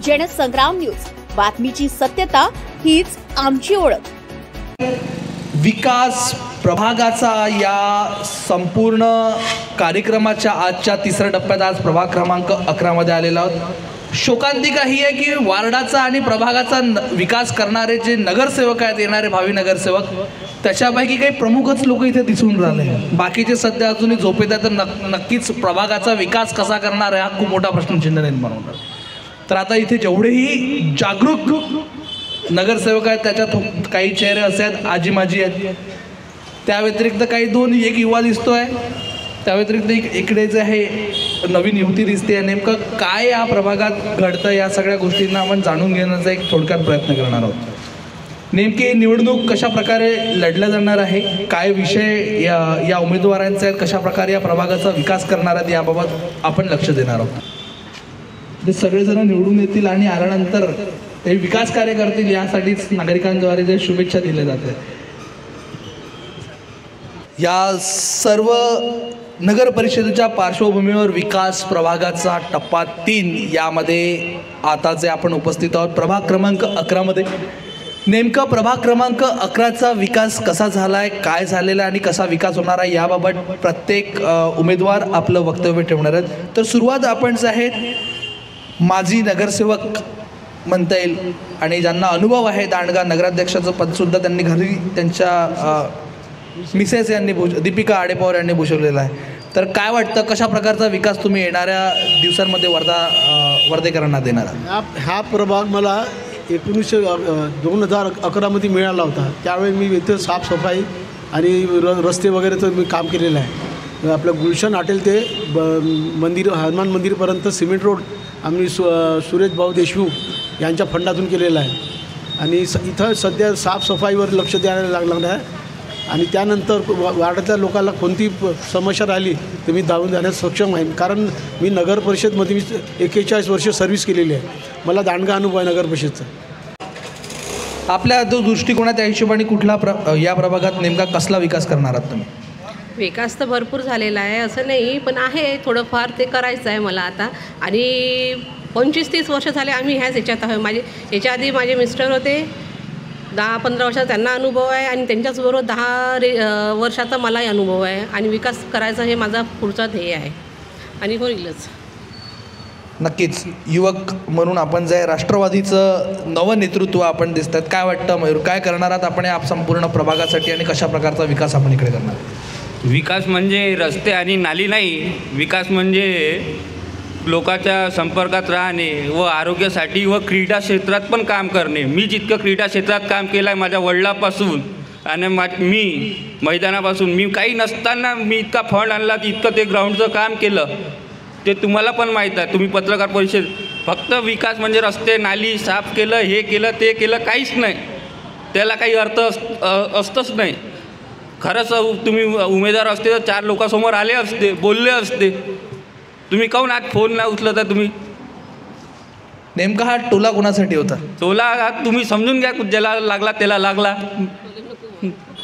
Jansangram news, बातमीची सत्यता हीच आमची ओळख। विकास प्रभागाचा या संपूर्ण कार्यक्रमाच्या आजच्या तिसऱ्या टप्प्यात आज प्रभाग क्रमांक 11 मध्ये आलेला आहोत। शोकांतिका ही आहे की वार्डाचा आणि प्रभागाचा विकास करणारे जे नगरसेवक आहेत, येणारे भावी नगरसेवक, त्याच्यापैकी काही प्रमुखच लोक इथे दिसून राहिले। बाकीचे सध्या अजूनही झोपेत आहेत, तर नक्कीच प्रभागाचा विकास कसा करणार आहे हा खूप मोठा प्रश्नचिन्ह निर्माण होणार। तर आता इथे जेवढेही जागरूक नगरसेवक आहेत त्याच्यात काही चेहरे असे आहेत आजी माजी आहेत, त्या व्यतिरिक्त काही दोन एक युवा दिसतोय, त्या व्यतिरिक्त इकडे जे आहे नवीन युवती दिसते। नेमकं काय या प्रभागात घडतं या सगळ्या गोष्टींना आपण जाणून घेण्याचा एक थोडक्यात प्रयत्न करणार आहोत। नेमकी निवडणूक कशा प्रकारे लढल्या जाणार आहे, काय विषय या उमेदवारांचे आहेत, कशा प्रकारे या प्रभागाचा विकास करणार आहेत याबाबत आपण लक्ष देणार आहोत। ते सगळेजण निवडून येतील आणि आल्यानंतर ते विकास कार्य करतील यासाठीच नागरिकांद्वारे जे शुभेच्छा दिल्या जाते। या सर्व नगर परिषदेच्या पार्श्वभूमीवर विकास प्रभागाचा टप्पा 3 यामध्ये आता जे आपण उपस्थित आहोत प्रभाग क्रमांक 11 मध्ये। नेमका प्रभाग क्रमांक 11चा विकास कसा झाला आहे, काय झालेला आणि कसा विकास होणार आहे याबाबत प्रत्येक उमेदवार आपलं वक्तव्य ठेवणार आहेत। तर सुरुवात आपण जे आहेत माजी नगरसेवक म्हणता येईल आणि ज्यांना अनुभव आहे, दांडगा नगराध्यक्षाचं पदसुद्धा त्यांनी घरी त्यांच्या मिसेस यांनी दीपिका आडेपवार यांनी भूषवलेलं आहे। तर काय वाटतं, कशा प्रकारचा विकास तुम्ही येणाऱ्या दिवसांमध्ये वर्धेकरांना देणार आहात? हा प्रभाग मला 2011 मध्ये मिळाला होता। त्यावेळी मी इथं साफसफाई आणि रस्ते वगैरेचं मी काम केलेलं आहे। आपलं गुलशन हॉटेल ते मंदिर हनुमान मंदिरपर्यंत सिमेंट रोड आम्ही सुरेश भाऊ देशमुख यांच्या फंडातून केलेला आहे आणि इथं सध्या साफसफाईवर लक्ष द्यायला लागणार आहे आणि त्यानंतर वार्डातल्या लोकांना कोणती समस्या राहिली तर मी धावून जाण्यास सक्षम आहे, कारण मी नगर परिषदमध्ये 41 वर्ष सर्व्हिस केलेली आहे। मला दांडगा अनुभव आहे नगर परिषदचा। आपल्या जो दृष्टिकोनात त्या हिशोबाने कुठला या प्रभागात नेमका कसला विकास करणार आहात तुम्ही? विकास तर भरपूर झालेला आहे असं नाही, पण आहे थोडंफार ते करायचं आहे मला आता। आणि 25-30 वर्ष झाले आम्ही ह्याच ह्याच्यात आहे। याच्या आधी माझे मिस्टर होते, 10-15 वर्षाचा त्यांना अनुभव आहे आणि त्यांच्याचबरोबर 10 वर्षाचा मलाही अनुभव आहे आणि विकास करायचा हे माझा पुढचा ध्येय आहे आणि होईलच नक्कीच। युवक म्हणून आपण जे राष्ट्रवादीचं नवं नेतृत्व आपण दिसतात, काय वाटतं मयूर, काय करणार आहात आपण या संपूर्ण प्रभागासाठी आणि कशा प्रकारचा विकास आपण इकडे करणार? विकास म्हणजे रस्ते आणि नाली नाही, विकास म्हणजे लोकांच्या संपर्कात राहणे व आरोग्यासाठी व क्रीडा क्षेत्रात पण काम करणे। मी जितकं क्रीडा क्षेत्रात काम केलं आहे माझ्या वडिलांपासून आणि मी मैदानापासून, मी काही नसताना मी इतका फंड आणला की इतकं ते ग्राउंडचं काम केलं, ते तुम्हाला पण माहीत आहे। तुम्ही पत्रकार परिषद फक्त विकास म्हणजे रस्ते नाली साफ केलं, हे केलं ते केलं, काहीच नाही, त्याला काही अर्थ असतंच नाही। खरंच तुम्ही उमेदवार असते तर 4 लोकांसमोर आले असते, बोलले असते। तुम्ही काहून आज फोन नाही उचलत आहे? तुम्ही नेमका हा टोला कोणासाठी होता? टोला तुम्ही समजून घ्या, ज्याला लागला त्याला लागला।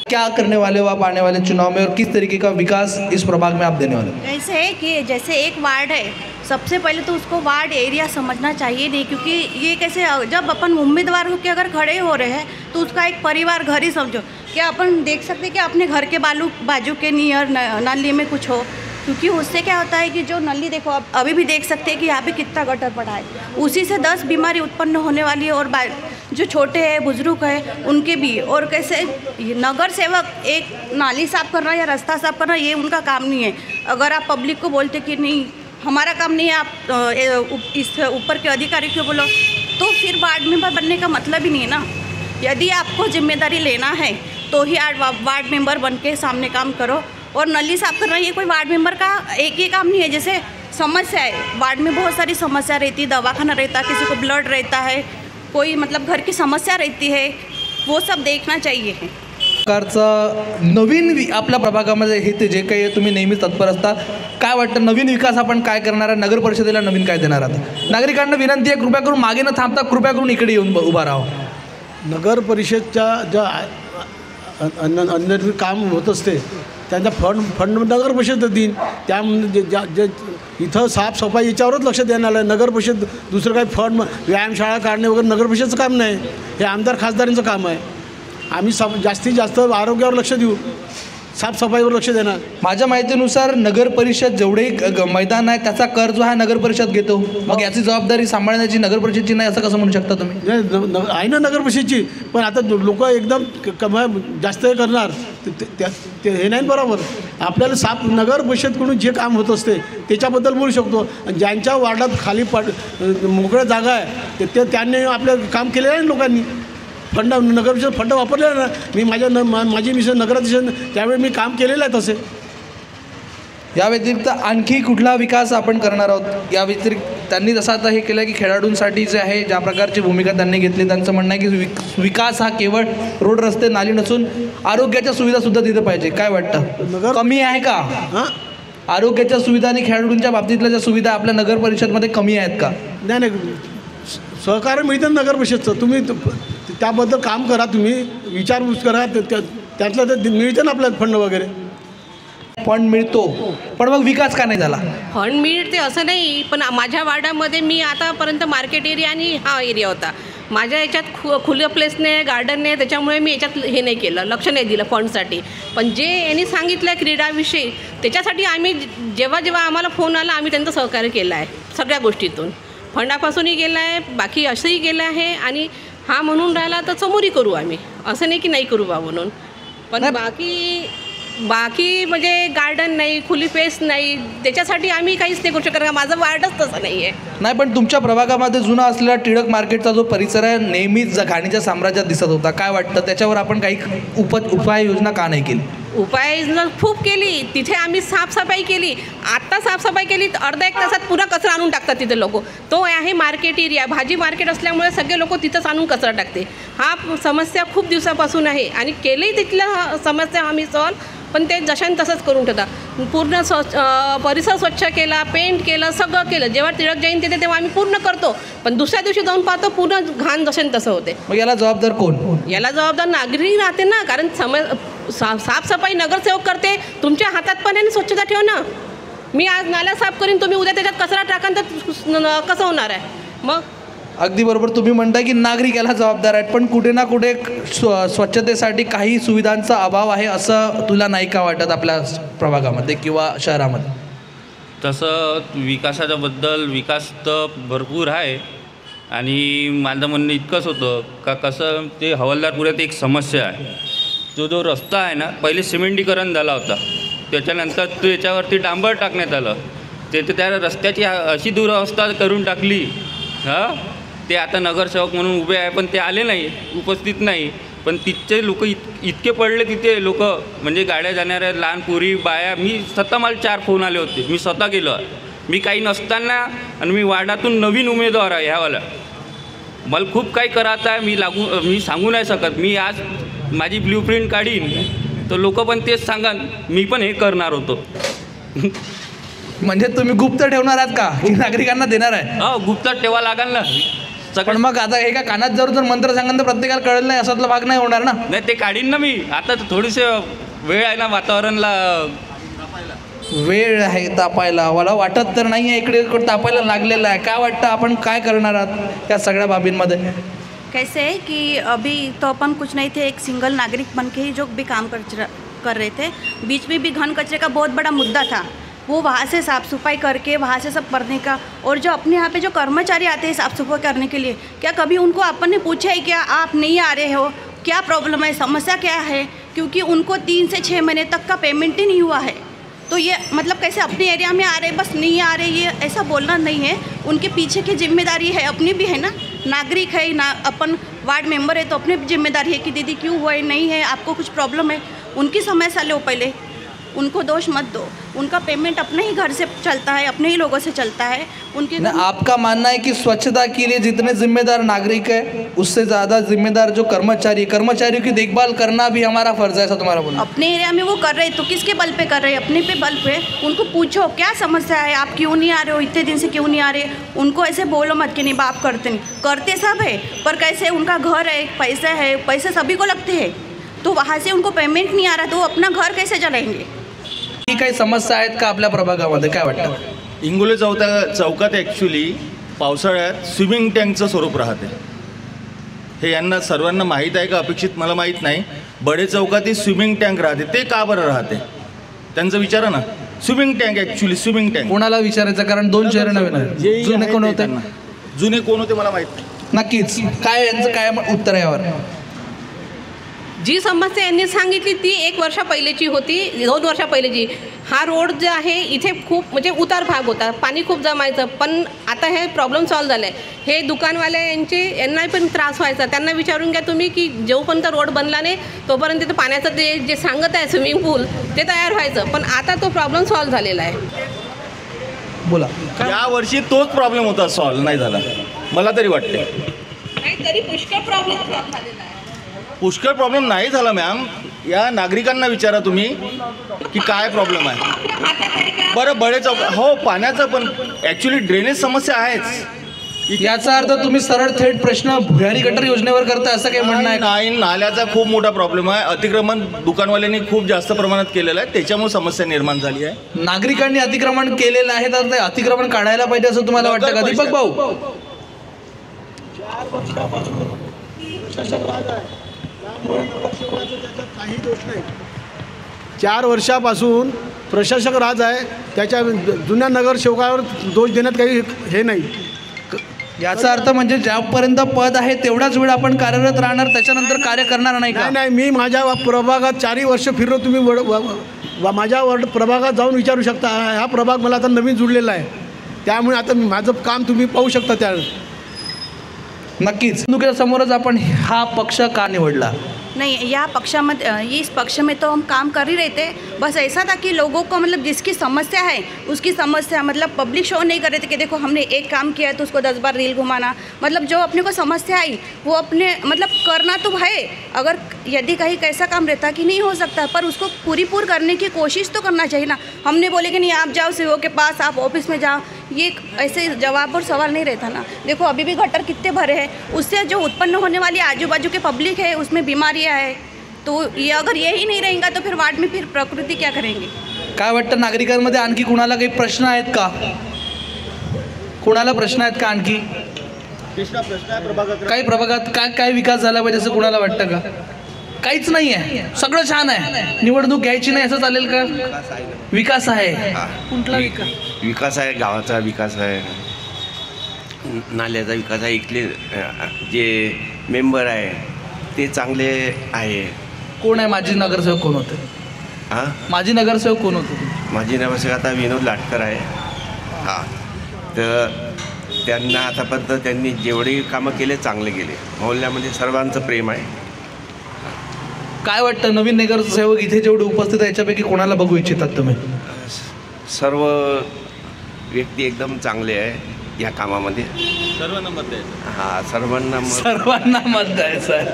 क्या करने वाले हो आप आने वाले चुनाव में और किस तरीके का विकास इस प्रभाग में आप देने वाले? ऐसे है कि जैसे एक वार्ड है, सबसे पहले तो उसको वार्ड एरिया समझना चाहिए नहीं, क्योंकि ये कैसे जब अपन उम्मीदवार होकर अगर खड़े हो रहे हैं तो उसका एक परिवार घर ही समझो। क्या अपन देख सकते हैं कि अपने घर के बाजू के नियर नाली में कुछ हो, क्योंकि उससे क्या होता है कि जो नली देखो अभी भी देख सकते हैं कि यहाँ पे कितना गटर पड़ा है, उसी से 10 बीमारी उत्पन्न होने वाली है और जो छोटे हैं बुजुर्ग हैं उनके भी। और कैसे नगर सेवक एक नाली साफ़ करना या रास्ता साफ़ करना ये उनका काम नहीं है। अगर आप पब्लिक को बोलते कि नहीं हमारा काम नहीं है, आप इस ऊपर के अधिकारी को बोलो, तो फिर वार्ड मेंबर बनने का मतलब ही नहीं है ना। यदि आपको जिम्मेदारी लेना है तो ही वार्ड मेंबर बन के सामने काम करो। और नली साफ़ करना ये कोई वार्ड मेंबर का एक ही काम नहीं है। जैसे समस्या है, वार्ड में बहुत सारी समस्या रहती है, दवाखाना रहता है, किसी को ब्लड रहता है, कोई मतलब घर की समस्या रहती है, वो सब देखना चाहिए है। प्रकारचा नवीन आपल्या प्रभागामध्ये हे ते जे काही तुम्ही नेहमीच तत्पर असता, काय वाटतं नवीन विकास आपण काय करणार आहे? नगर परिषदेला नवीन काय देणार आहात? नागरिकांना विनंती आहे, कृपया करून मागे न थांबता कृपया करून इकडे येऊन उभा राहा। नगर परिषदच्या ज्या अन्य काम होत असते त्यांचा फंड नगर परिषद देईन. त्यामध्ये जे इथं साफसफाई याच्यावरच लक्ष देण्यात आलं. नगर परिषद दुसरं काही फंड व्यायामशाळा काढणे वगैरे नगर परिषदचं काम नाही, हे आमदार खासदारांचं काम आहे. आम्ही जास्तीत जास्त आरोग्यावर लक्ष देऊ, साफसफाईवर लक्ष देणार. माझ्या माहितीनुसार नगर परिषद जेवढे मैदान आहे त्याचा कर जो आहे नगर परिषद घेतो, मग याची जबाबदारी सांभाळण्याची नगर परिषदची नाही असं कसं म्हणू शकता तुम्ही? आहे ना नगर परिषदची, पण आता लोक एकदम जास्त हे करणार ते हे नाही बरोबर. आपल्याला नगर परिषदकडून जे काम होत असते त्याच्याबद्दल बोलू शकतो. ज्यांच्या वार्डात खाली मोकळ्या जागा आहे ते त्यांनी आपलं काम केलेलं आहे लोकांनी. नगर परिषद फंड वापरलेला ना. मी माझी मिशन नगराध्यक्ष त्यावेळी मी काम केलेलं आहे तसे. या व्यतिरिक्त आणखी कुठला विकास आपण करणार आहोत? या व्यतिरिक्त त्यांनी जसं आता हे केलं की खेळाडूंसाठी जे आहे ज्या प्रकारची भूमिका त्यांनी घेतली, त्यांचं म्हणणं आहे की विकास हा केवळ रोड रस्ते नाली नसून आरोग्याच्या सुविधासुद्धा तिथे पाहिजे. काय वाटतं, कमी आहे का आरोग्याच्या सुविधा आणि खेळाडूंच्या बाबतीतल्या ज्या सुविधा आपल्या नगर परिषदमध्ये कमी आहेत का? नाही, सहकार्य मिळतं नगर परिषदचं. तुम्ही त्याबद्दल काम करा, तुम्ही विचारपूस करा, त्यातलं ते मिळतं ना आपल्याला फंड वगैरे. फंड मिळतो, पण मग विकास का नाही झाला? फंड मिळते असं नाही, पण माझ्या वार्डामध्ये मी आतापर्यंत मार्केट एरिया आणि हा एरिया होता. माझ्या याच्यात खुलं प्लेस नाही, गार्डन नाही, त्याच्यामुळे मी याच्यात हे नाही केलं, लक्ष नाही दिलं फंडसाठी. पण जे यांनी सांगितलं क्रीडाविषयी त्याच्यासाठी आम्ही जेव्हा आम्हाला फोन आला आम्ही त्यांचं सहकार्य केलं आहे. सगळ्या गोष्टीतून फंडापासूनही गेलं आहे, बाकी असंही केलं आहे. आणि हा म्हणून राहिला तर समोरही करू आम्ही, असं नाही की नाही करू बा म्हणून. पण बाकी म्हणजे गार्डन नाही, खुली फेस नाही, त्याच्यासाठी आम्ही काहीच नाही करू शकत. माझं वार्डच तसं नाही आहे. नाही, पण तुमच्या प्रभागामध्ये जुना असलेला टिळक मार्केटचा जो परिसर आहे नेहमीच घाणीच्या साम्राज्यात दिसत होता. काय वाटतं त्याच्यावर आपण काही उपाययोजना का नाही केली? उपाययोजना खूप केली. तिथे आम्ही साफसफाई केली. आत्ता साफसफाई केली तर अर्धा एक तासात पुरा कचरा आणून टाकतात तिथे लोक. तो आहे मार्केट एरिया, भाजी मार्केट असल्यामुळे सगळे लोक तिथंच आणून कचरा टाकते. हा समस्या खूप दिवसापासून आहे आणि केलंही तिथलं समस्या आम्ही सॉल्व, पण ते जशान तसंच करून ठेवतात. पूर्ण परिसर स्वच्छ केला, पेंट केलं, सगळं केलं. जेव्हा टिळक जयंती येते तेव्हा आम्ही पूर्ण करतो, पण दुसऱ्या दिवशी जाऊन पाहतो पूर्ण घाण जशान तसं होते. मग याला जबाबदार कोण? याला जबाबदार नागरिक राहते ना, कारण साफसफाई नगरसेवक करते. तुमच्या हातात पण आहे स्वच्छता ठेव ना. मी आज नाल्या साफ करीन, तुम्ही उद्या त्याच्यात कचरा टाकाल तर कसं होणार आहे मग? अगदी बरोबर तुम्ही म्हणताय की नागरिक याला जबाबदार आहेत, पण कुठे ना कुठे स्वच्छतेसाठी काही सुविधांचा अभाव आहे असं तुला नाही का वाटत आपल्या प्रभागामध्ये किंवा शहरामध्ये? तसं विकासाच्या बद्दल विकास तर भरपूर आहे आणि माझं म्हणणं इतकंच होतं का कसं ते हवालदारपुऱ्यात एक समस्या आहे. जो रस्ता आहे ना, पहिले सिमेंटीकरण झाला होता, त्याच्यानंतर त्याच्यावरती डांबर टाकण्यात आलं. त्या रस्त्याची अशी दुरवस्था करून टाकली. ते आता नगरसेवक म्हणून उभे आहे पण ते आले नाही, उपस्थित नाही. पण तिथचे लोक इतके पडले तिथे लोक, म्हणजे गाड्या जाणाऱ्या लहान पोरी बाया. मी स्वतः मला 4 फोन आले होते, मी स्वतः केलं. मी काही नसताना आणि मी वार्डातून नवीन उमेदवार आहे ह्यावाला. मला खूप काही करायचं आहे, मी सांगू नाही शकत. मी आज माझी ब्ल्यूप्रिंट काढीन तर लोक पण तेच सांगान मी पण हे करणार होतो. म्हणजे तुम्ही गुप्त ठेवणार आहात का की नागरिकांना देणार आहे? हो, गुप्त ठेवा लागेल ना. पण मग आता हे का कानात जर मंत्र सांगा तर प्रत्येकाला कळलं नाही असातला भाग नाही होणार ना? नाही, ते काढीन ना मी. आता थोडीशी वेळ आहे ना, वातावरणला वेळ आहे तापायला. मला वाटत तर नाही आहे इकडे तापायला लागलेलं आहे. काय वाटतं आपण काय करणार आहात या सगळ्या बाबींमध्ये? कैसे है कि अभी तो अपन कुछ नहीं थे, एक सिंगल नागरिक बन के ही जो भी काम कर रहे थे. बीच में भी घन कचरे का बहुत बड़ा मुद्दा था, वो वहाँ से साफ़ सफाई करके वहाँ से सब करने का. और जो अपने यहाँ पे जो कर्मचारी आते हैं साफ़ सफाई करने के लिए, क्या कभी उनको अपन ने पूछा है क्या आप नहीं आ रहे हो, क्या प्रॉब्लम है, समस्या क्या है? क्योंकि उनको 3 से 6 महीने तक का पेमेंट ही नहीं हुआ है. तो ये मतलब कैसे अपने एरिया में आ रहे बस नहीं आ रहे, ये ऐसा बोलना नहीं है. उनके पीछे की जिम्मेदारी है, अपनी भी है ना. नागरिक है ना, अपन वार्ड मेंबर है तो अपनी भी जिम्मेदारी है कि दीदी क्यों हुआ है, नहीं है, आपको कुछ प्रॉब्लम है, उनकी समस्या लो पहले. उनको दोष मत दो. उनका पेमेंट अपने ही घर से चलता है, अपने ही लोगों से चलता है. उनके आपका मानना है कि स्वच्छता के लिए जितने जिम्मेदार नागरिक है उससे ज़्यादा जिम्मेदार जो कर्मचारियों की देखभाल करना भी हमारा फर्ज है, ऐसा तुम्हारा बोलना? अपने एरिया में वो कर रहे तो किसके बल पे कर रहे हैं? अपने पे बल पे. उनको पूछो क्या समस्या है, आप क्यों नहीं आ रहे हो, इतने दिन से क्यों नहीं आ रहे. उनको ऐसे बोलो मत कि नहीं बाप करते नहीं, करते सब है, पर कैसे उनका घर है, पैसा है, पैसे सभी को लगते हैं. तो वहाँ से उनको पेमेंट नहीं आ रहा, तो वो अपना घर कैसे चलाएंगे? ही काही समस्या आहेत का आपल्या प्रभागामध्ये, काय वाटतं? इंगोले चौकात ॲक्च्युली पावसाळ्यात स्विमिंग टँकचं स्वरूप राहते. हे यांना सर्वांना माहीत आहे का अपेक्षित मला माहीत नाही. बडे चौकात ही स्विमिंग टँक राहते, ते का बरं राहते त्यांचं विचारा ना. Swimming tank actually swimming tank कोणाला विचारायचं, कारण 2 चेहरे नवीन आहेत. जुने कोण होते? जुने कोण होते मला माहीत नाही. नक्कीच काय यांचं काय उत्तर आहे यावर? जी समस्या यांनी सांगितली ती 1 वर्षा पहिलेची होती, 2 वर्षा पहिलेची. हा रोड जो आहे इथे खूप म्हणजे उतार भाग होता, पाणी खूप जमायचं. पण आता हे प्रॉब्लेम सॉल्व्ह झालं आहे. हे दुकानवाले यांना पण त्रास व्हायचा. त्यांना विचारून घ्या तुम्ही की जोपर्यंत रोड बनला नाही तोपर्यंत ते पाण्याचं ते जे सांगत आहे स्विमिंग पूल ते तयार व्हायचं. पण आता तो प्रॉब्लेम सॉल्व्ह झालेला आहे. बोला. यावर्षी तोच प्रॉब्लेम होता, सॉल्व्ह नाही झाला मला तरी वाटते. तरी पुष्कळ प्रॉब्लेम सॉल्व्ह झालेला आहे. पुष्कळ प्रॉब्लेम नाही झाला मॅम. या नागरिकांना विचारा तुम्ही की काय प्रॉब्लेम आहे. बरं बडे चौक हो पाण्याचं पण ॲक्च्युली ड्रेनेज समस्या आहेच. याचा अर्थ तुम्ही सरळ थेट प्रश्न भुयारी गटर योजनेवर करता असं काही म्हणणं आहे? नाही, नाल्याचा खूप मोठा प्रॉब्लेम आहे. अतिक्रमण दुकानवाल्यांनी खूप जास्त प्रमाणात केलेलं आहे, त्याच्यामुळे समस्या निर्माण झाली आहे. नागरिकांनी अतिक्रमण केलेलं आहे तर ते अतिक्रमण काढायला पाहिजे असं तुम्हाला वाटतं का दीपक भाऊ? 4 वर्षापासून प्रशासक राज आहे, त्याच्या जुन्या नगरसेवकावर दोष देण्यात काही हे नाही. याचा अर्थ म्हणजे ज्यापर्यंत पद आहे तेवढाच वेळ आपण कार्यरत राहणार, त्याच्यानंतर कार्य करणार नाही का? नाही, मी माझ्या प्रभागात 4 वर्ष फिरलो. तुम्ही माझ्या प्रभागात जाऊन विचारू शकता. हा प्रभाग मला आता नवीन जुळलेला आहे, त्यामुळे आता माझं काम तुम्ही पाहू शकता. त्या नक्कीच निवडणुकीच्या समोरच आपण हा पक्ष का निवडला? नहीं, यह पक्षा में इस पक्ष में तो हम काम कर ही रहे थे. बस ऐसा था कि लोगों को मतलब जिसकी समस्या है उसकी समस्या मतलब पब्लिक शो नहीं कर रहे थे कि देखो हमने एक काम किया है तो उसको 10 बार रील घुमाना. मतलब जो अपने को समस्या आई वो अपने मतलब करना तो है. अगर यदि कहीं कैसा काम रहता कि नहीं हो सकता, पर उसको पूरी करने की कोशिश तो करना चाहिए ना. हमने बोले कि नहीं आप जाओ सीओ के पास, आप ऑफिस में जाओ, ये ऐसे जवाब और सवाल नहीं रहता ना. देखो अभी भी गटर कितने भरे हैं, उससे जो उत्पन्न होने वाली आजू बाजू के पब्लिक है उसमें बीमारियां है. तो ये अगर यही नहीं रहेगा तो फिर वार्ड में फिर प्रकृति क्या करेंगे? काय वाटतं नागरिकांमध्ये आणखी कुणाला काही प्रश्न आहेत का? कुणाला प्रश्न आहेत का आणखी? काही प्रभागात काय विकास झाला पाहिजे असं कुणाला वाटतं का? काहीच नाही आहे, सगळं छान आहे, निवडणूक घ्यायची नाही असं चालेल का? विकास आहे. कुठला विकास? विकास आहे, गावाचा विकास आहे, नाल्याचा विकास आहे. इथले जे मेंबर आहे ते चांगले आहे. कोण आहे माजी नगरसेवक? कोण होते माजी नगरसेवक? कोण होते माजी नगरसेवक? आता विनोद लाटकर आहे. हां, तर त्यांना आतापर्यंत त्यांनी जेवढे कामं केले चांगले केले. मोहल्ल्यामध्ये सर्वांचं प्रेम आहे. काय वाटतं नवीन नगरसेवक इथे जेवढे उपस्थित आहे याच्यापैकी कोणाला बघू इच्छितात तुम्ही? सर्व व्यक्ती एकदम चांगले आहे या कामामध्ये. सर्वांना मत द्यायचं. हां, सर्वांना मत द्यायचं.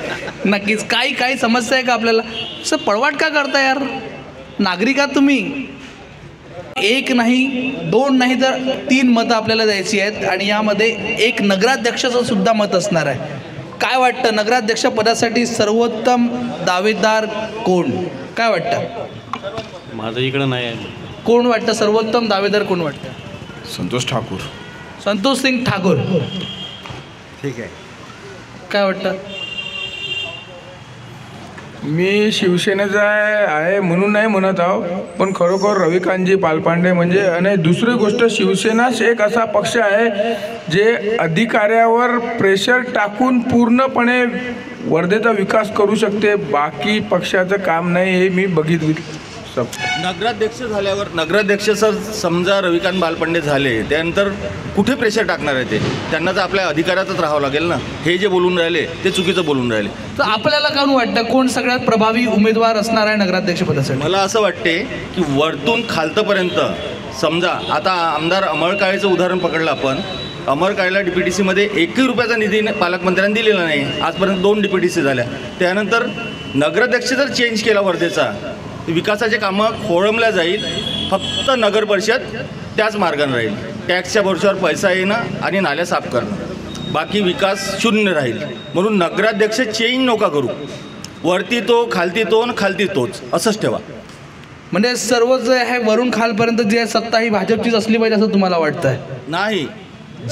नक्कीच. काही समस्या आहे का आपल्याला? असं पळवाट का करता यार? नागरिकात तुम्ही 1 नाही 2 नाही तर 3 मतं आपल्याला द्यायची आहेत आणि यामध्ये एक नगराध्यक्षाचं सुद्धा मत असणार आहे. काय वाटतं नगराध्यक्ष पदासाठी सर्वोत्तम दावेदार कोण? काय वाटतं? माझं इकडं नाही आहे. कोण वाटतं सर्वोत्तम दावेदार कोण वाटतं? संतोष ठाकूर. संतोष सिंग ठाकूर. ठीक आहे. काय वाटतं? मी शिवसेनेचा आहे म्हणून नाही म्हणत आहो, पण खरोखर रविकांतजी पालपांडे म्हणजे. आणि दुसरी गोष्ट, शिवसेनाच एक असा पक्ष आहे जे अधिकाऱ्यावर प्रेशर टाकून पूर्णपणे वर्धेचा विकास करू शकते. बाकी पक्षाचं काम नाही हे मी बघितलं. नगराध्यक्ष झाल्यावर नगराध्यक्ष सर समजा रविकांत बालपांडे झाले त्यानंतर कुठे प्रेशर टाकणार आहे? ते त्यांना तर आपल्या अधिकारातच राहावं लागेल ना. हे जे बोलून राहिले ते चुकीचं बोलून राहिले. तर आपल्याला काय वाटतं कोण सगळ्यात प्रभावी उमेदवार असणार आहे नगराध्यक्षपदासाठी? मला असं वाटते की वरतून खालतपर्यंत समजा आता आमदार अमळ काळेचं उदाहरण पकडलं आपण. अमर काळेला DPTCमध्ये 1 रुपयाचा निधी पालकमंत्र्यांनी दिलेला नाही. आजपर्यंत 2 DPTC झाल्या. त्यानंतर नगराध्यक्ष जर चेंज केला वर्धेचा, विकासाचे कामं खोळंबल्या जाईल. फक्त नगर परिषद त्याच मार्गाने राहील. टॅक्सच्या भरोश्यावर पैसा येणं आणि नाल्या साफ करणं, बाकी विकास शून्य राहील. म्हणून नगराध्यक्ष चेंज नका करू. वरती तो, खालती तो आणि खालती तोच, असंच ठेवा. म्हणजे सर्व जे आहे वरून खालपर्यंत जी आहे सत्ता ही भाजपचीच असली पाहिजे असं तुम्हाला वाटतंय? नाही,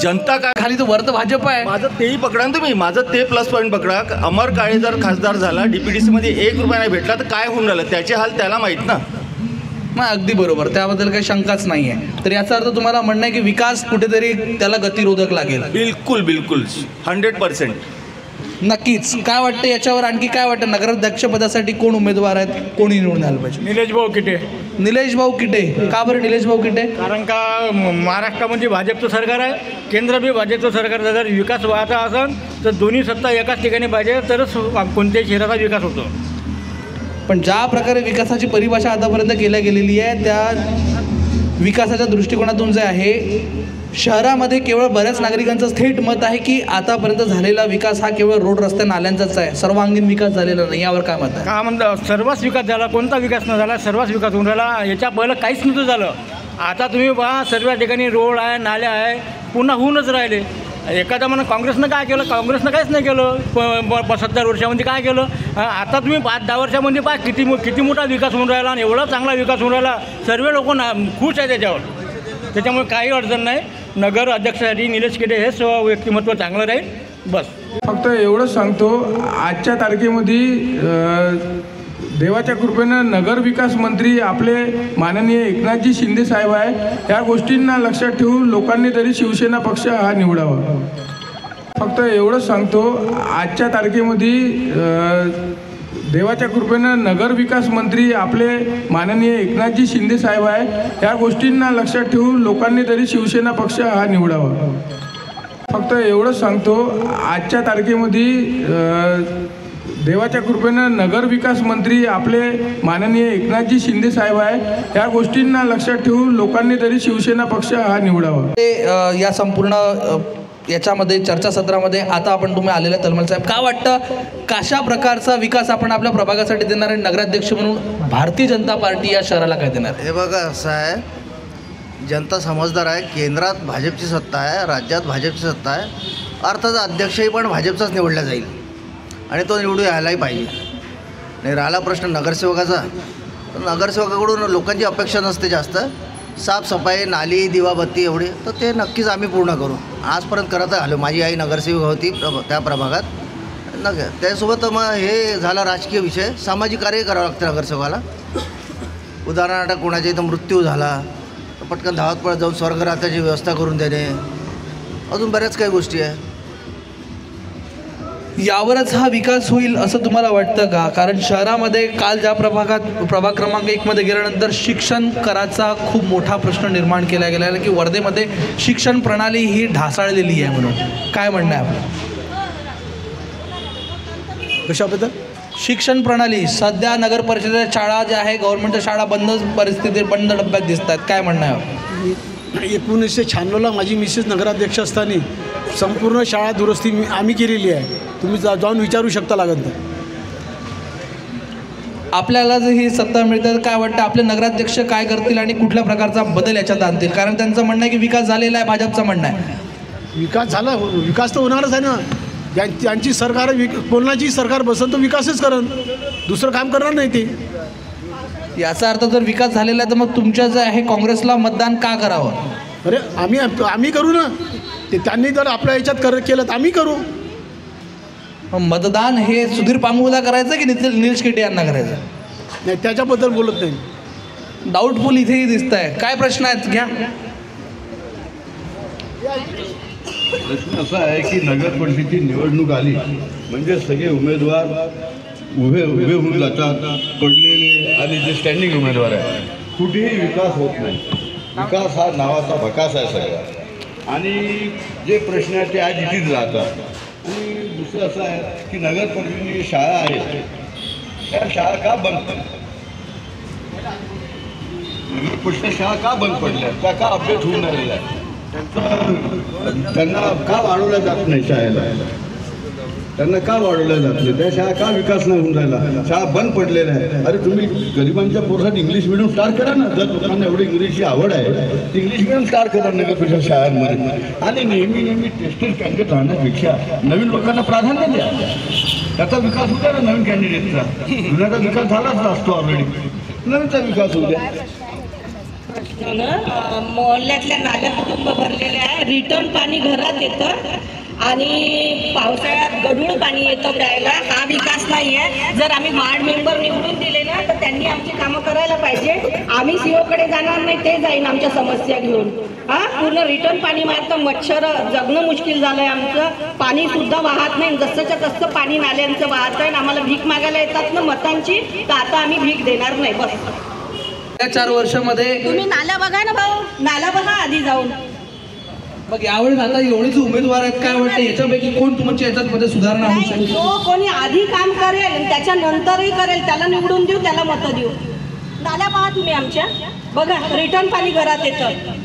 जनता काय खाली तर वर तर भाजप आहे. माझं तेही पकडा ना तुम्ही, माझं ते प्लस पॉईंट पकडा. अमर काळे जर खासदार झाला, DPTC मध्ये 1 रुपया नाही भेटला तर काय होऊन राहिलं, त्याचे हाल त्याला माहीत ना. मग अगदी बरोबर, त्याबद्दल काही शंकाच नाही आहे. तर याचा अर्थ तुम्हाला म्हणणं आहे की विकास कुठेतरी त्याला गतिरोधक लागेल? बिलकुल 100%. नक्कीच. काय वाटतं याच्यावर, आणखी काय वाटतं? नगराध्यक्षपदासाठी कोण उमेदवार आहेत, कोणी निवडून आलं पाहिजे? निलेश भाऊ किटे. निलेश भाऊ किटे. का बरं निलेश भाऊ किटे? कारण का महाराष्ट्रामध्ये भाजपचं सरकार आहे, केंद्र बी भाजपचं सरकार. जर विकास व्हायचा असेल तर दोन्ही सत्ता एकाच ठिकाणी पाहिजे, तरच कोणत्याही शहराचा विकास होतो. पण ज्या प्रकारे विकासाची परिभाषा आतापर्यंत केल्या गेलेली आहे त्या विकासाच्या दृष्टिकोनातून जे आहे, शहरामध्ये केवळ बऱ्याच नागरिकांचं थेट मत आहे की आतापर्यंत झालेला विकास हा केवळ रोड रस्ते नाल्यांचाच आहे, सर्वांगीण विकास झालेला नाही. यावर काय मत आहे? का म्हणतं सर्वच विकास झाला, कोणता विकास न झाला, सर्वच विकास होऊन राहिला. याच्या पहिलं काहीच नव्हतं झालं. आता तुम्ही पहा, सर्व ठिकाणी रोड आहे, नाल्या आहे, पुन्हा होऊनच राहिले. एखादा म्हणा काँग्रेसनं काय केलं, काँग्रेसनं काहीच नाही केलं 70 वर्षामध्ये. काय केलं? आता तुम्ही 5-10 वर्षामध्ये पहा किती मोठा विकास होऊन राहिला आणि एवढा चांगला विकास होऊन राहिला. सर्व लोक खुश आहे त्याच्यावर. त्याच्यामुळे काही अडचण नाही. नगर अध्यक्षासाठी निलेश किटे हेच व्यक्तिमत्व चांगलं राहील. बस फक्त एवढंच सांगतो, आजच्या तारखेमध्ये देवाच्या कृपेनं नगर विकास मंत्री आपले माननीय एकनाथजी शिंदे साहेब आहे. ह्या गोष्टींना लक्षात ठेवून लोकांनी तरी शिवसेना पक्ष हा निवडावा. फक्त एवढंच सांगतो, आजच्या तारखेमध्ये देवाच्या कृपेनं नगर विकास मंत्री आपले माननीय एकनाथजी शिंदे साहेब आहे. ह्या गोष्टींना लक्षात ठेवून लोकांनी तरी शिवसेना पक्ष हा निवडावा. फक्त एवढंच सांगतो, आजच्या तारखेमध्ये देवाच्या कृपेनं नगर विकास मंत्री आपले माननीय एकनाथजी शिंदे साहेब आहे. ह्या गोष्टींना लक्षात ठेवून लोकांनी तरी शिवसेना पक्ष हा निवडावा. या संपूर्ण याच्यामध्ये चर्चासत्रामध्ये आता आपण तुम्ही आलेल्या तलमल साहेब, काय वाटतं कशा प्रकारचा विकास आपण आपल्या प्रभागासाठी देणार आहे? नगराध्यक्ष म्हणून भारतीय जनता पार्टी या शहराला काय देणार? हे बघा, असं आहे, जनता समजदार आहे. केंद्रात भाजपची सत्ता आहे, राज्यात भाजपची सत्ता आहे. अर्थात अध्यक्षही पण भाजपचाच निवडला जाईल आणि तो निवडून यायलाही पाहिजे. नाही राहिला प्रश्न नगरसेवकाचा, तर नगरसेवकाकडून लोकांची अपेक्षा नसते जास्त. साफसफाई, नाली, दिवाबत्ती एवढी तर ते नक्कीच आम्ही पूर्ण करू. आजपर्यंत करत आलो. माझी आई नगरसेवक होती त्या प्रभागात. त्यासोबत मग हे झाला राजकीय विषय. सामाजिक कार्य करावं लागतं नगरसेवकाला. उदाहरणार्थ कोणाच्या इथं मृत्यू झाला तर पटकन धावत पडत जाऊन स्वर्गरात्याची व्यवस्था करून देणे, अजून बऱ्याच काही गोष्टी आहे. यावरच हा विकास होईल असं तुम्हाला वाटतं का? कारण शहरामध्ये काल ज्या प्रभाग क्रमांक 1मध्ये गेल्यानंतर शिक्षण कराचा खूप मोठा प्रश्न निर्माण केला गेला आहे की वर्धेमध्ये शिक्षण प्रणाली ही ढासळलेली आहे म्हणून. काय म्हणणं आहे आपलं? कशाबद्दल? शिक्षण प्रणाली. सध्या नगर परिषदेच्या शाळा ज्या आहे, गव्हर्नमेंटच्या शाळा बंद डब्यात दिसत आहेत. काय म्हणणं आहे? 1996ला माझी मिसेस नगराध्यक्ष असताना संपूर्ण शाळा दुरुस्ती आम्ही केलेली आहे. तुम्ही जाऊन विचारू शकता लागत तर. आपल्याला जर ही सत्ता मिळते तर काय वाटतं आपले नगराध्यक्ष काय करतील आणि कुठल्या प्रकारचा बदल याच्यात आणतील? कारण त्यांचं म्हणणं आहे की विकास झालेला आहे, भाजपचं म्हणणं आहे. विकास झाला, विकास तर होणारच आहे ना. ज्यांची सरकार कोणाची सरकार बसन तो विकासच करण, दुसरं काम करणार नाही ते. याचा अर्थ जर विकास झालेला आहे तर मग तुमच्या जे आहे काँग्रेसला मतदान का करावं? अरे आम्ही करू ना. ते त्यांनी जर आपल्या ह्याच्यात केलं तर आम्ही करू. मतदान हे सुधीर पांगुला करायचं की निलेश किटे यांना करायचं? नाही, त्याच्याबद्दल बोलत नाही. डाऊटफुल इथेही दिसत आहे. काय प्रश्न आहेत घ्या. प्रश्न असा आहे की नगर परिषदेची निवडणूक आली म्हणजे सगळे उमेदवार उभे होऊन जातात. पडलेले आणि जे स्टँडिंग उमेदवार आहे, कुठेही विकास होत नाही. विकास हा नावाचा भकास आहे सगळा. आणि जे प्रश्न आहेत ते आज इथेच राहतात. आणि दुसरं असं आहे की नगर परिषदेची शाळा आहेत, त्या शाळा का बंद पडल्या? नगर परिषद शाळा का बंद पडल्या? त्या का अपडेट होऊन राहिल्या? त्यांना का वाढवलं जात नाही शाळेला? त्यांना का वाढवल्या जात नाही? त्या शाळा का विकास नाही होऊन राहिला? शाळा बंद पडलेल्या आहे. अरे तुम्ही गरिबांच्या पोरासाठी इंग्लिश मिडियम स्टार्ट करा ना. जर लोकांना एवढी इंग्लिशची आवड आहे तर इंग्लिश मिडियम स्टार्ट करा नगरपरिषद शाळांमध्ये. आणि नेहमी टेस्टेड कॅन्डिडेट राहण्यापेक्षा नवीन लोकांना प्राधान्य द्या. त्याचा विकास होता ना नवीन कॅन्डिडेटचा. जुन्याचा विकास झालाच असतो ऑलरेडी. नवीनचा विकास होऊ द्या. मोहल्ल्यातल्या नाल्या कुटुंब भरलेले आहे. रिटर्न पाणी घरात येतं आणि पावसाळ्यात गढूळ पाणी येतं प्यायला. हा विकास नाही आहे. जर आम्ही वार्ड मेंबर निवडून दिले ना तर त्यांनी आमची कामं करायला पाहिजे. आम्ही सीओकडे जाणार नाही, ते जाईन आमच्या समस्या घेऊन. पूर्ण रिटर्न पाणी मारतं. मच्छर जगणं मुश्किल झालंय आमचं. पाणी सुद्धा वाहत नाही. जसंच्या तसं पाणी नाल्यांचं वाहत आहे. आम्हाला भीक मागायला येतात ना मतांची, तर आता आम्ही भीक देणार नाही. बस 4 वर्षामध्ये तुम्ही नाला बघा ना भाऊ, नाला बघा आधी जाऊन. मग यावेळेस आता एवढेच उमेदवार आहेत, काय वाटतं याच्यापैकी कोण तुमच्या याच्यामध्ये सुधारणा होऊ शकते? जो कोणी आधी काम करेल आणि त्याच्यानंतरही करेल त्याला निवडून देऊ, त्याला मतं देऊ. नाल्या पहा तुम्ही आमच्या, बघा रिटर्न पाणी घरात येतं.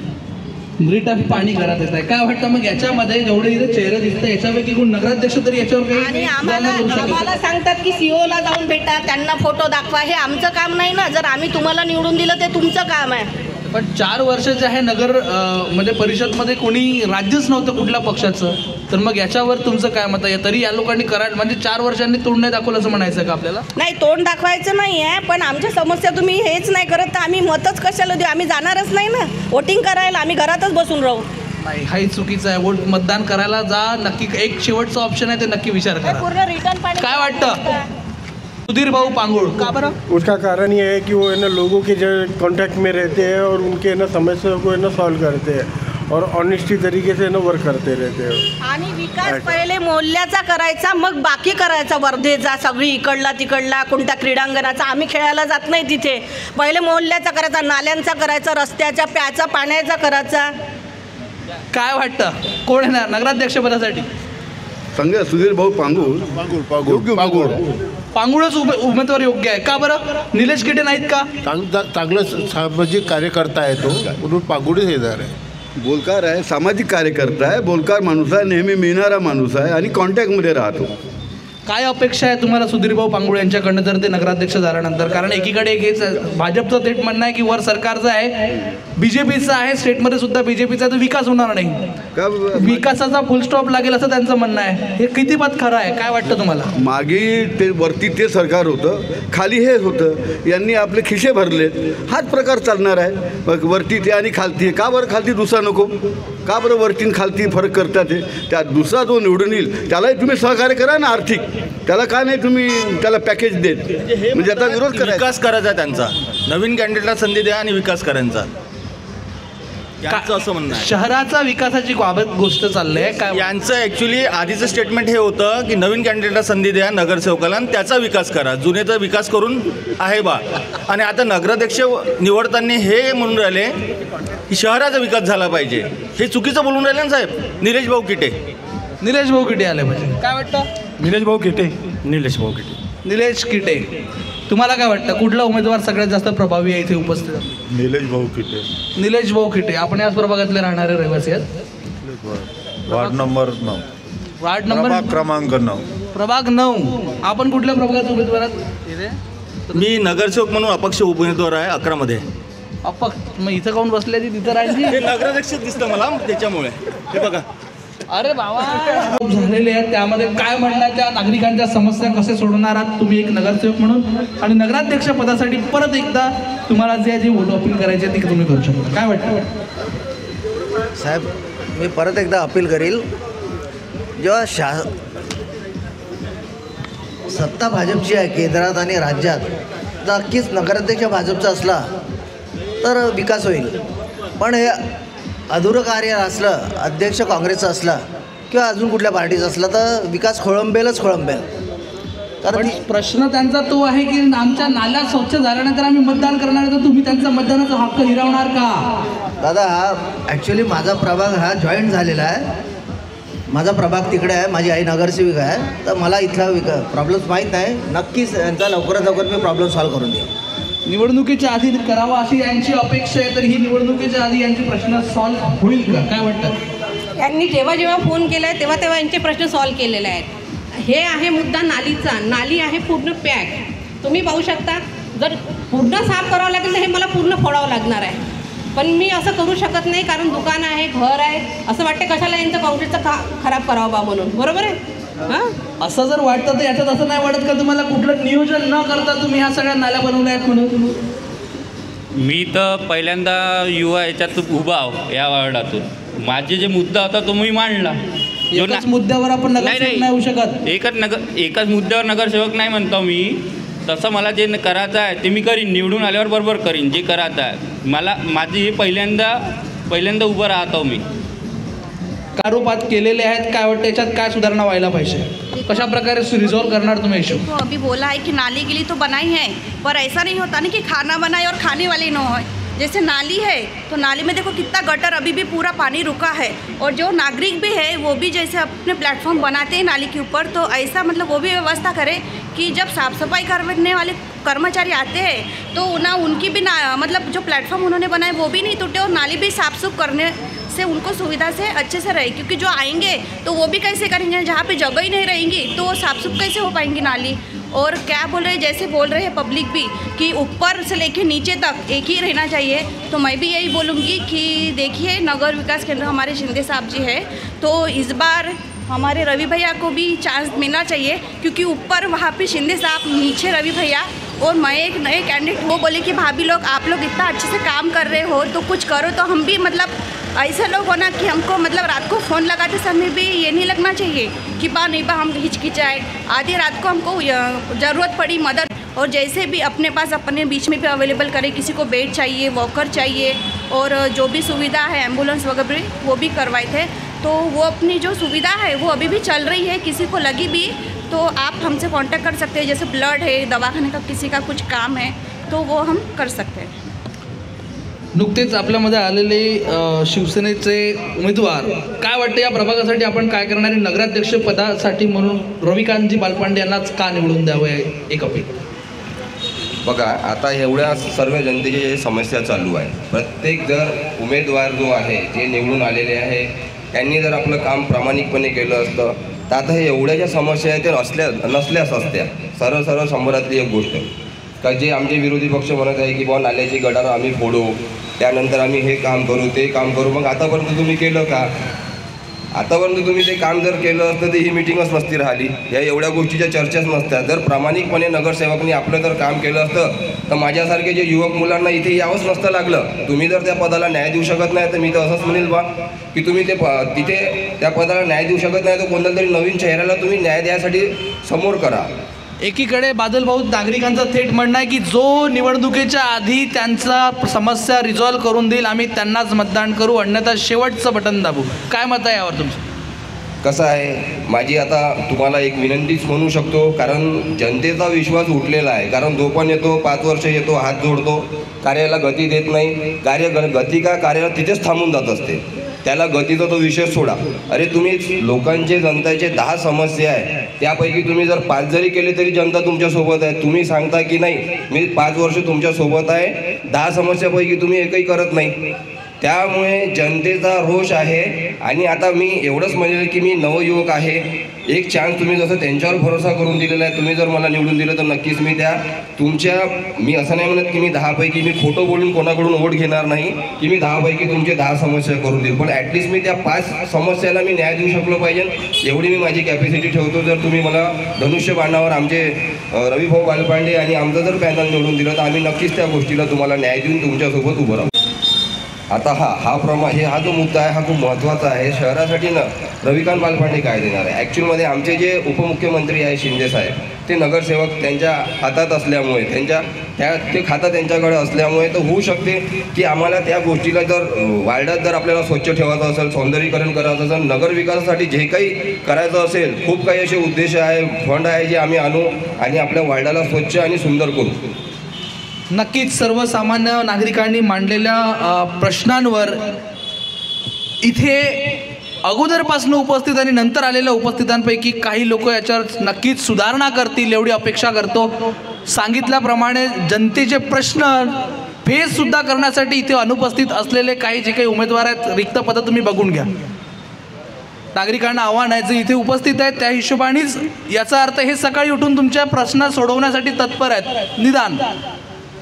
रिटर्न पाणी घरात येत आहे. काय वाटतं मग याच्यामध्ये जेवढे इथे चेहरे दिसतात याच्यापैकी कोण नगराध्यक्ष तरी याच्यावर आणि आम्हाला सांगतात की सीओला जाऊन भेटा, त्यांना फोटो दाखवा. हे आमचं काम नाही ना. जर आम्ही तुम्हाला निवडून दिलं ते तुमचं काम आहे. पण 4 वर्ष जे आहे नगर म्हणजे परिषदमध्ये कोणी राज्यच नव्हतं कुठल्या पक्षाचं, तर मग याच्यावर तुमचं काय मत आहे? तरी या लोकांनी करायला म्हणजे 4 वर्षांनी तोंड नाही दाखवलं असं म्हणायचं का आपल्याला? नाही, तोंड दाखवायचं नाही आहे, पण आमच्या समस्या तुम्ही हेच नाही करत तर आम्ही मतच कशाला देऊ? आम्ही जाणारच नाही ना वोटिंग करायला. आम्ही घरातच बसून राहू. नाही, हाही चुकीचं आहे. वोट मतदान करायला जा. नक्की एक शेवटचा ऑप्शन आहे, ते नक्की विचार करा. पूर्ण रिटर्न पाणी काय वाटतं सुधीर भाऊ पांगुळ? का बरं? उसका कारण ये है कि वो है ना लोगों के जो कांटेक्ट में रहते हैं और उनके ना समस्या को है ना सॉल्व करते हैं और ऑनेस्टी तरीके से ना वर्क करते रहते हैं. आणि विकास पहिले मोहल्ल्याचा करायचा, मग बाकी करायचा. वर्धेचा सगळी इकडला तिकडला कोणत्या क्रीडांगणाचा. आम्ही खेळायला जात नाही तिथे. पहिले मोहल्ल्याचा करायचा, नाल्यांचा करायचा, रस्त्याच्या प्याचा पाण्याचा करायचा. काय वाटतं कोण येणार नगराध्यक्षपदासाठी? सांगा. सुधीर भाऊ पांगुळ. पांगुळच उमेदवार योग्य आहे. का बरं? निलेश गिटे नाहीत का? चांगलं सामाजिक कार्यकर्ता आहे तो, म्हणून पांगुळच येणार आहे. बोलकार आहे, सामाजिक कार्यकर्ता आहे, बोलकार माणूस आहे, नेहमी मिळणारा माणूस आहे आणि कॉन्टॅक्टमध्ये राहतो. काय अपेक्षा आहे तुम्हाला सुधीरभाऊ पांगुळे यांच्याकडनं जर ते नगराध्यक्ष झाल्यानंतर? कारण एकीकडे एक हेच भाजपचं थेट म्हणणं आहे की वर सरकारचं आहे, बीजेपीचं आहे, स्टेटमध्ये सुद्धा बीजेपीचा, तर विकास होणार नाही. विकासाचा फुल स्टॉप लागेल असं त्यांचं म्हणणं आहे. हे किती पद खरं आहे? काय वाटतं तुम्हाला? मागे ते वरती ते सरकार होतं, खाली हे होतं. यांनी आपले खिसे भरलेत. हाच प्रकार चालणार आहे. मग वरती ते आणि खालती. का बरं खालती दुसरा नको? का बरं वरती खालती फरक करतात? ते त्या दुसरा जो निवडून येईल त्यालाही तुम्ही सहकार्य करा ना आर्थिक. त्याला काय नाही तुम्ही त्याला पॅकेज देत म्हणजे आता विरोध करायचा. विकास करायचा त्यांचा. नवीन कॅन्डिडेटला संधी द्या आणि विकास करायचा असं म्हणणं आहे. शहराचा विकासाची गोष्ट चालली आहे काय? यांचं ॲक्च्युली आधीचं स्टेटमेंट हे होतं की नवीन कॅन्डिडेटला संधी द्या नगरसेवकाला आणि त्याचा विकास करा. जुनेचा विकास करून आहे बा. आणि आता नगराध्यक्ष निवडताना हे म्हणून राहिले की शहराचा विकास झाला पाहिजे. हे चुकीचं बोलून राहिले ना साहेब. निलेश भाऊ किटे आले पाहिजे. काय वाटतं? निलेश भाऊ किटे. निलेश किटे. तुम्हाला काय वाटतं कुठला उमेदवार सगळ्यात जास्त प्रभावी आहे इथे उपस्थित? निलेश भाऊ किटे. आपण याच प्रभागातले राहणारे रहिवासी आहेत. Ward number 9. क्रमांक 9. प्रभाग 9. आपण कुठल्या प्रभागाचे उमेदवार आहात? मी नगरसेवक म्हणून अपक्ष उमेदवार आहे 11 मध्ये. मग इथं कोण बसले तिथं राहायची? हे नगराध्यक्ष दिसतं मला त्याच्यामुळे. हे बघा. अरे बाबा झालेले आहेत. त्यामध्ये काय म्हणणार? त्या नागरिकांच्या समस्या कसे सोडवणार आहात तुम्ही एक नगरसेवक म्हणून? आणि नगराध्यक्ष पदासाठी परत एकदा तुम्हाला जे वोट अपील करायचे ते तुम्ही करू शकता. काय वाटतं साहेब? मी परत एकदा अपील करील, जेव्हा सत्ता भाजपची आहे केंद्रात आणि राज्यात, तर नक्कीच नगराध्यक्ष भाजपचा असला तर विकास होईल. पण हे अधुरं कार्य असलं, अध्यक्ष काँग्रेसचं असलं किंवा अजून कुठल्या पार्टीचं असलं तर विकास खोळंबेल. कारण प्रश्न त्यांचा तो आहे की आमच्या नाल्या स्वच्छ झाल्यानंतर आम्ही मतदान करणार, तर तुम्ही त्यांचा मतदानाचा हक्क हिरावणार का? दादा, हा ॲक्च्युली माझा प्रभाग हा जॉईंट झालेला आहे. माझा प्रभाग तिकडे आहे, माझी आई नगरसेविका आहे, तर मला इथला प्रॉब्लेम्स माहीत नाही. नक्कीच यांचा लवकरात लवकर मी प्रॉब्लेम सॉल्व्ह करून देईन. निवडणुकीच्या आधी करावा अशी यांची अपेक्षा आहे, तर ही निवडणुकीच्या आधी यांचे प्रश्न सॉल्व्ह होईल का? काय वाटतं? यांनी जेव्हा जेव्हा फोन केला आहे तेव्हा यांचे प्रश्न सॉल्व्ह केलेले आहेत. हे आहे मुद्दा नालीचा. नाली आहे पूर्ण पॅक. तुम्ही पाहू शकता, जर पूर्ण साफ करावं लागेल तर हे मला पूर्ण फोडावं लागणार आहे. पण मी असं करू शकत नाही, कारण दुकान आहे, घर आहे. असं वाटते कशाला यांचं काँक्रीटचं खराब करावं बा म्हणून. बरोबर आहे. हां, असं जर वाटतं तर याच्यात असं नाही वाटत का तुम्हाला कुठलं नियोजन न करता तुम्ही ह्या सगळ्या नाल्या बनवल्या आहेत म्हणून? मी तर पहिल्यांदा युवा याच्यात उभा आहो या वार्डातून. माझे जे मुद्दा होता तो मी मांडला. एकाच मुद्द्यावर आपण नगरसेवक नाही होऊ शकत. एकाच मुद्द्यावर नगरसेवक नाही म्हणतो मी. तसं मला जे करायचं आहे ते मी करीन, निवडून आल्यावर बरोबर करीन जे करायचं आहे मला. माझी पहिल्यांदा उभं राहतो मी. कारोपात केलेले आहेत, काय वाटतं याच्यात काय सुधारणा व्हायला पाहिजे? कशा प्रकारे रिझॉल्व करणार तुम्ही इशू? तो अभी बोला है कि नाली के लिए तो बनाई है, पर ऐसा नहीं होता ना कि खाना बनाए और खाने वाले न हो. जैसे नाली है तो नाली में देखो कितना गटर, अभी भी पूरा पानी रुका है. और जो नागरिक भी है वो भी जैसे अपने प्लेटफॉर्म बनाते हैं नाली के ऊपर, तो ऐसा मतलब वो भी व्यवस्था करे कि जब साफ़ सफाई करने वाले कर्मचारी आते हैं तो ना उनकी भी ना मतलब जो प्लेटफॉर्म उन्होंने बनाए वो भी नहीं टूटे और नाली भी साफ़ सुफ करने से उनको सुविधा से अच्छे से रहे. क्योंकि जो आएंगे तो वो भी कैसे करेंगे, जहाँ पे जगह ही नहीं रहेंगी तो वो साफ़ सुफ कैसे हो पाएंगी नाली. और क्या बोल रहे हैं, जैसे बोल रहे हैं पब्लिक भी कि ऊपर से लेके नीचे तक एक ही रहना चाहिए, तो मैं भी यही बोलूँगी कि देखिए नगर विकास केंद्र हमारे शिंदे साहब जी है, तो इस बार हमारे रवि भैया को भी चांस मिलना चाहिए. क्योंकि ऊपर वहाँ पे शिंदे साहब, नीचे रवि भैया, और मैं एक नए कैंडिडेट वो बोले कि भाभी लोग आप लोग इतना अच्छे से काम कर रहे हो तो कुछ करो. तो हम भी मतलब ऐसे लोग हो ना कि हमको मतलब रात को फ़ोन लगाते समय भी ये नहीं लगना चाहिए कि बा नहीं बा हम हिचकिचाए. आधी रात को हमको ज़रूरत पड़ी मदद, और जैसे भी अपने पास अपने बीच में भी अवेलेबल करें. किसी को बेड चाहिए, वॉकर चाहिए, और जो भी सुविधा है एम्बुलेंस वगैरह वो भी करवाए थे. तो वो अपनी जो सुविधा है वो अभी भी चल रही है. किसी को लगी भी तो आप हमसे कांटेक्ट कर सकते हैं. जैसे ब्लड है, दवाखाने का किसी का कुछ काम है तो वो हम कर सकते हैं. नुकतेच आपल्यामध्ये आलेले शिवसेनेचे उमेदवार, काय वाटतं या प्रभागासाठी आपण काय करणारे? नगराध्यक्ष पदासाठी म्हणून रविकांतजी बालपांडे यांनाच का निवडून द्यावं एक अपील. बघा, आता एवढ्या सर्व जनतेच्या जे समस्या चालू आहे, प्रत्येक जर उमेदवार जो आहे जे निवडून आलेले आहे त्यांनी जर आपलं काम प्रामाणिकपणे केलं असतं तर आता हे एवढ्या ज्या समस्या आहेत ते नसल्यास असत्या. सरळ शंभरातली एक गोष्ट का जे आमचे विरोधी पक्ष म्हणत आहे की बुवा नाल्याची गटारं आम्ही फोडू, त्यानंतर आम्ही हे काम करू ते काम करू. मग आतापर्यंत तुम्ही केलं का? आतापर्यंत तुम्ही ते काम जर केलं असतं तर ही मिटिंगच नसती राहिली, या एवढ्या गोष्टीच्या चर्चाच नसत्या. जर प्रामाणिकपणे नगरसेवकांनी आपलं जर काम केलं असतं तर माझ्यासारखे जे युवक मुलांना इथे यावंच नसतं लागलं. तुम्ही जर त्या पदाला न्याय देऊ शकत नाही तर मी तर असंच म्हणेल बा की तुम्ही ते तिथे त्या पदाला न्याय देऊ शकत नाही तर कोणत्या तरी नवीन चेहऱ्याला तुम्ही न्याय द्यायसाठी समोर करा. एकीकडे बादलभाऊ नागरिकांचं थेट म्हणणं आहे की जो निवडणुकीच्या आधी त्यांचा समस्या रिझॉल्व्ह करून देईल आम्ही त्यांनाच मतदान करू, अन्यथा शेवटचं बटन दाबू. काय मत आहे यावर तुमचं? कसं आहे, माझी आता तुम्हाला एक विनंतीच म्हणू शकतो, कारण जनतेचा विश्वास उठलेला आहे. कारण जो पण येतो 5 वर्ष येतो, हात जोडतो, कार्याला गती देत नाही. गती का कार्याला तिथेच थांबून जात असते. त्याला गतीचा तो विषय सोडा. अरे तुम्ही लोकांचे, जनतेचे 10 समस्या आहे, त्यापैकी तुम्ही जर 5 जरी केले तरी जनता तुमच्यासोबत आहे. तुम्ही सांगता की नाही मी 5 वर्ष तुमच्यासोबत आहे, 10 समस्यापैकी तुम्ही एकही करत नाही. त्यामुळे जनतेचा रोष आहे. आणि आता मी एवढंच म्हणेल की मी नवयुवक आहे, एक चान्स तुम्ही जसं त्यांच्यावर भरोसा करून दिलेला आहे, तुम्ही जर मला निवडून दिलं तर नक्कीच मी मी असं नाही म्हणत की मी 10 पैकी मी खोटं बोलून कोणाकडून वोट घेणार नाही की मी 10 पैकी तुमचे 10 समस्या करून देईल, पण ॲटलिस्ट मी त्या 5 समस्याला मी न्याय देऊ शकलो पाहिजे एवढी मी माझी कॅपॅसिटी ठेवतो. जर तुम्ही मला धनुष्यबाणावर आमचे रविभाऊ बालपांडे आणि आमचं जर पॅनल निवडून दिलं तर आम्ही नक्कीच त्या गोष्टीला तुम्हाला न्याय देऊन तुमच्यासोबत उभं राहू. आता हा जो मुद्दा आहे हा खूप महत्त्वाचा आहे शहरासाठी. रविकांत बालपांडे काय देणार आहे? ॲक्च्युअलमध्ये आमचे जे उपमुख्यमंत्री आहे शिंदे साहेब, ते नगरसेवक त्यांच्या हातात असल्यामुळे, ते खातं त्यांच्याकडे असल्यामुळे तर होऊ शकते की आम्हाला त्या गोष्टीला जर वार्डात जर आपल्याला स्वच्छ ठेवायचं असेल, सौंदर्यीकरण करायचं असेल, नगर विकासासाठी जे काही करायचं असेल, खूप काही असे उद्देश आहे, फंड आहे जे आम्ही आणू आणि आपल्या वार्डाला स्वच्छ आणि सुंदर करू. नक्कीच सर्वसामान्य नागरिकांनी मांडलेल्या प्रश्नांवर इथे अगोदरपासून उपस्थित आणि नंतर आलेल्या उपस्थितांपैकी काही लोक याच्यावर नक्कीच सुधारणा करतील एवढी अपेक्षा करतो. सांगितल्याप्रमाणे जनतेचे प्रश्न फेससुद्धा करण्यासाठी इथे अनुपस्थित असलेले काही जे काही उमेदवार आहेत, रिक्त पदं तुम्ही बघून घ्या. नागरिकांना आव्हान आहे जे इथे उपस्थित आहेत त्या हिशोबानेच याचा अर्थ हे सकाळी उठून तुमच्या प्रश्न सोडवण्यासाठी तत्पर आहेत, निदान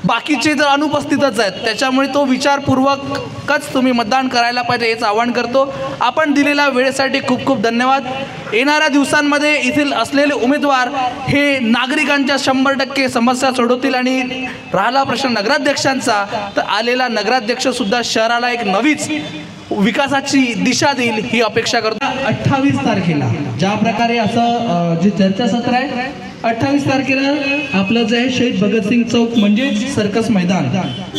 बाकीचे जर अनुपस्थितच आहेत, त्याच्यामुळे तो विचारपूर्वकच तुम्ही मतदान करायला पाहिजे हेच आवाहन करतो. आपण दिलेल्या वेळेसाठी खूप खूप धन्यवाद. येणाऱ्या दिवसांमध्ये येथील असलेले उमेदवार हे नागरिकांच्या 100% समस्या सोडवतील आणि राहिला प्रश्न नगराध्यक्षांचा, तर आलेला नगराध्यक्षसुद्धा शहराला एक नवीच विकासाची दिशा देईल ही अपेक्षा करतो. 28 तारखेला ज्या प्रकारे असं जे चर्चासत्र आहे, 28 तारखेला आपलं जे आहे शहीद भगतसिंग चौक म्हणजे सर्कस मैदान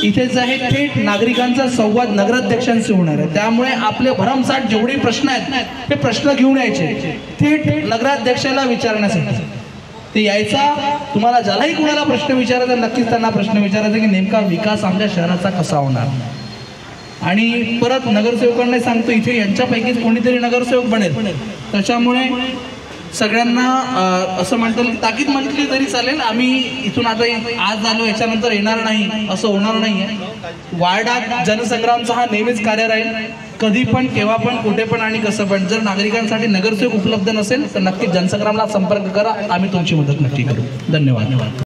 इथे जे आहे थेट नागरिकांचा संवाद नगराध्यक्षांशी होणार आहे. त्यामुळे आपले भरमसाठ जेवढे प्रश्न आहेत ते प्रश्न घेऊन यायचे थेट नगराध्यक्षाला विचारण्यासाठी. ते यायचा, तुम्हाला ज्यालाही कोणाला प्रश्न विचारायचा नक्कीच त्यांना प्रश्न विचारायचा की नेमका विकास आमच्या शहराचा कसा होणार. आणि परत नगरसेवकांना सांगतो इथे यांच्यापैकीच कोणीतरी नगरसेवक बनेल. त्याच्यामुळे सगळ्यांना असं म्हणता येईल ताकीद म्हटली तरी चालेल, आम्ही इथून आता आज आलो याच्यानंतर येणार नाही असं होणार नाही आहे. वार्डात जनसंग्रामचा हा नेहमीच कार्य राहील, कधी पण केव्हा पण कुठे पण आणि कसं पण. जर नागरिकांसाठी नगरसेवक उपलब्ध नसेल तर नक्कीच जनसंग्रामला संपर्क करा, आम्ही तुमची मदत नक्की करू. धन्यवाद.